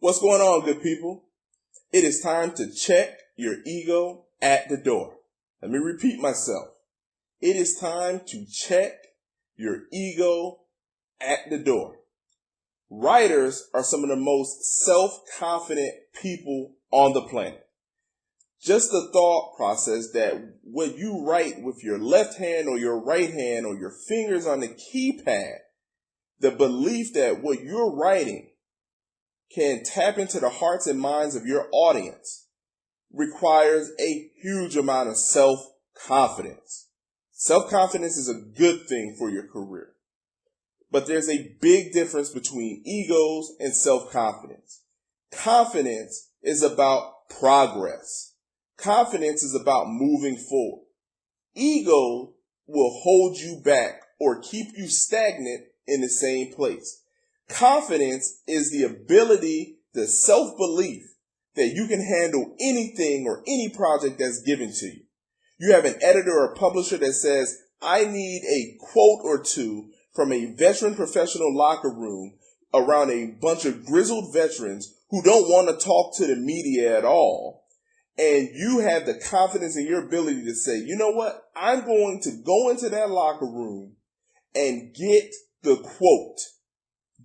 What's going on, good people? It is time to check your ego at the door. Let me repeat myself. It is time to check your ego at the door. Writers are some of the most self-confident people on the planet. Just the thought process that when you write with your left hand or your right hand or your fingers on the keypad, the belief that what you're writing can tap into the hearts and minds of your audience requires a huge amount of self-confidence. Self-confidence is a good thing for your career. But there's a big difference between egos and self-confidence. Confidence is about progress. Confidence is about moving forward. Ego will hold you back or keep you stagnant in the same place. Confidence is the ability, the self-belief that you can handle anything or any project that's given to you. You have an editor or publisher that says, I need a quote or two from a veteran professional locker room around a bunch of grizzled veterans who don't want to talk to the media at all. And you have the confidence in your ability to say, you know what? I'm going to go into that locker room and get the quote.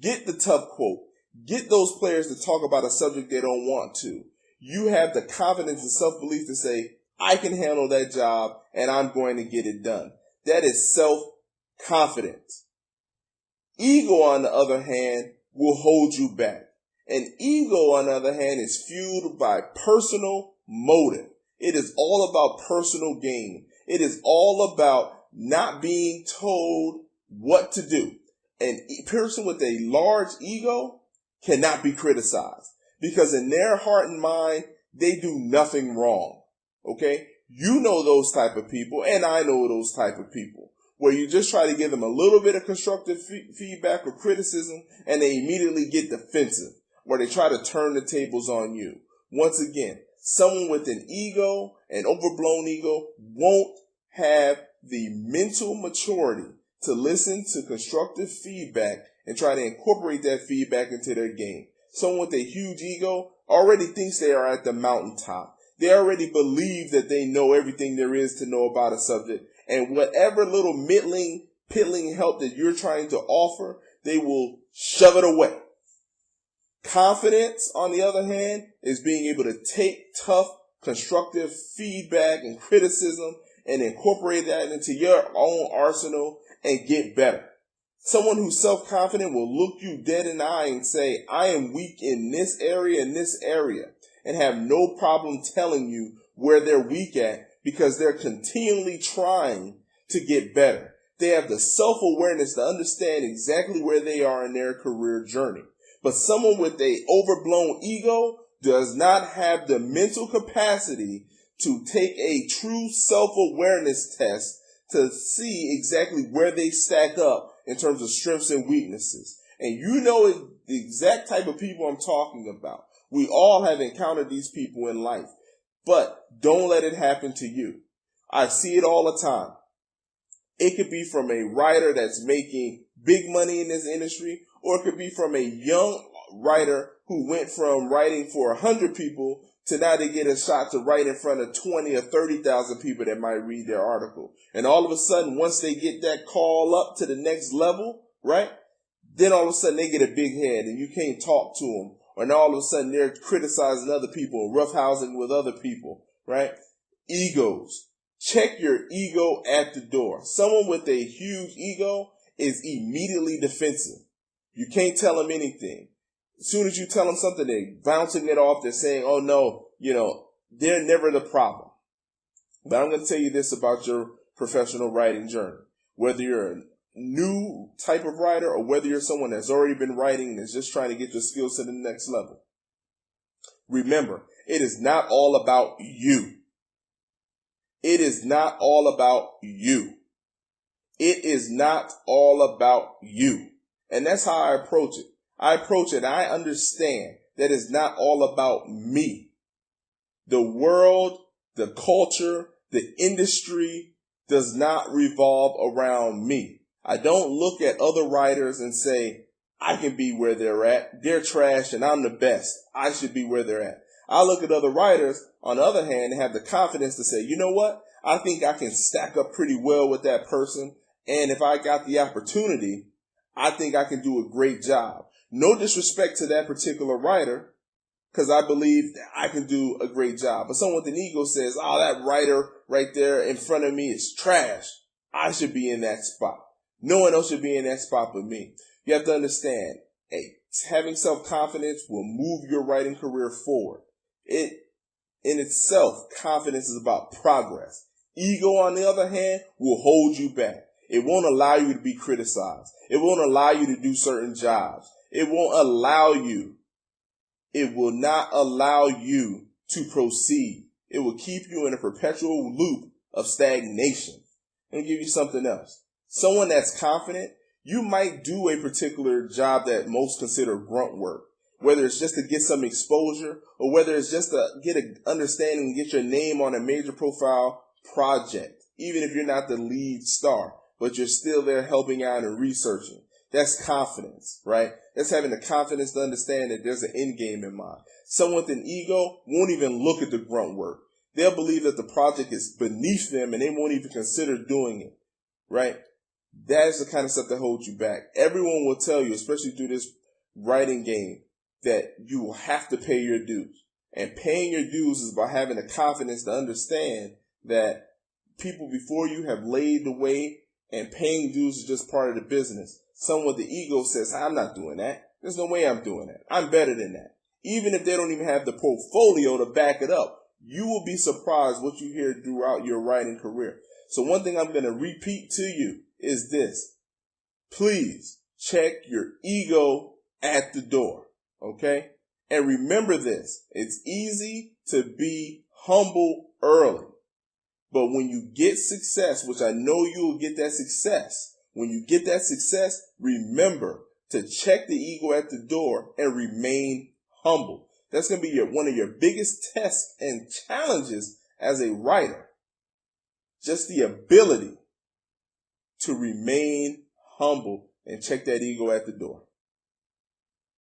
Get the tough quote. Get those players to talk about a subject they don't want to. You have the confidence and self-belief to say, I can handle that job and I'm going to get it done. That is self-confidence. Ego, on the other hand, will hold you back. And ego, on the other hand, is fueled by personal motive. It is all about personal gain. It is all about not being told what to do. And a person with a large ego cannot be criticized because in their heart and mind, they do nothing wrong. Okay? You know those type of people, and I know those type of people, where you just try to give them a little bit of constructive feedback or criticism, and they immediately get defensive, or they try to turn the tables on you. Once again, someone with an ego, an overblown ego, won't have the mental maturity to listen to constructive feedback and try to incorporate that feedback into their game. Someone with a huge ego already thinks they are at the mountaintop. They already believe that they know everything there is to know about a subject. And whatever little piddling help that you're trying to offer, they will shove it away. Confidence, on the other hand, is being able to take tough, constructive feedback and criticism and incorporate that into your own arsenal and get better. Someone who's self-confident will look you dead in the eye and say, I am weak in this area and have no problem telling you where they're weak at because they're continually trying to get better. They have the self-awareness to understand exactly where they are in their career journey. But someone with a overblown ego does not have the mental capacity to take a true self-awareness test to see exactly where they stack up in terms of strengths and weaknesses. And you know the exact type of people I'm talking about. We all have encountered these people in life, but don't let it happen to you. I see it all the time. It could be from a writer that's making big money in this industry, or it could be from a young writer who went from writing for 100 people to now they get a shot to write in front of 20 or 30,000 people that might read their article. And all of a sudden, once they get that call up to the next level, right, then all of a sudden they get a big head and you can't talk to them. And all of a sudden they're criticizing other people, roughhousing with other people, right? Egos. Check your ego at the door. Someone with a huge ego is immediately defensive. You can't tell them anything. As soon as you tell them something, they're bouncing it off. They're saying, oh no, they're never the problem. But I'm going to tell you this about your professional writing journey. Whether you're a new type of writer or whether you're someone that's already been writing and is just trying to get your skills to the next level. Remember, it is not all about you. It is not all about you. It is not all about you. And that's how I approach it. I understand that it's not all about me. The world, the culture, the industry does not revolve around me. I don't look at other writers and say, I can be where they're at. They're trash and I'm the best. I should be where they're at. I look at other writers, on the other hand, and have the confidence to say, you know what? I think I can stack up pretty well with that person. And if I got the opportunity, I think I can do a great job. No disrespect to that particular writer, because I believe that I can do a great job. But someone with an ego says, oh, that writer right there in front of me is trash. I should be in that spot. No one else should be in that spot but me. You have to understand, having self-confidence will move your writing career forward. In itself, confidence is about progress. Ego, on the other hand, will hold you back. It won't allow you to be criticized. It won't allow you to do certain jobs. It won't allow you. It will not allow you to proceed. It will keep you in a perpetual loop of stagnation. Let me give you something else. Someone that's confident, you might do a particular job that most consider grunt work, whether it's just to get some exposure or whether it's just to get an understanding and get your name on a major profile project, even if you're not the lead star, but you're still there helping out and researching. That's confidence, right? That's having the confidence to understand that there's an end game in mind. Someone with an ego won't even look at the grunt work. They'll believe that the project is beneath them and they won't even consider doing it, right? That's the kind of stuff that holds you back. Everyone will tell you, especially through this writing game, that you will have to pay your dues. And paying your dues is about having the confidence to understand that people before you have laid the way, and paying dues is just part of the business. Someone with the ego says, I'm not doing that. There's no way I'm doing that. I'm better than that. Even if they don't even have the portfolio to back it up, you will be surprised what you hear throughout your writing career. So one thing I'm going to repeat to you is this. Please check your ego at the door, okay? And remember this. It's easy to be humble early. But when you get success, which I know you will get that success, when you get that success, remember to check the ego at the door and remain humble. That's going to be one of your biggest tests and challenges as a writer. Just the ability to remain humble and check that ego at the door.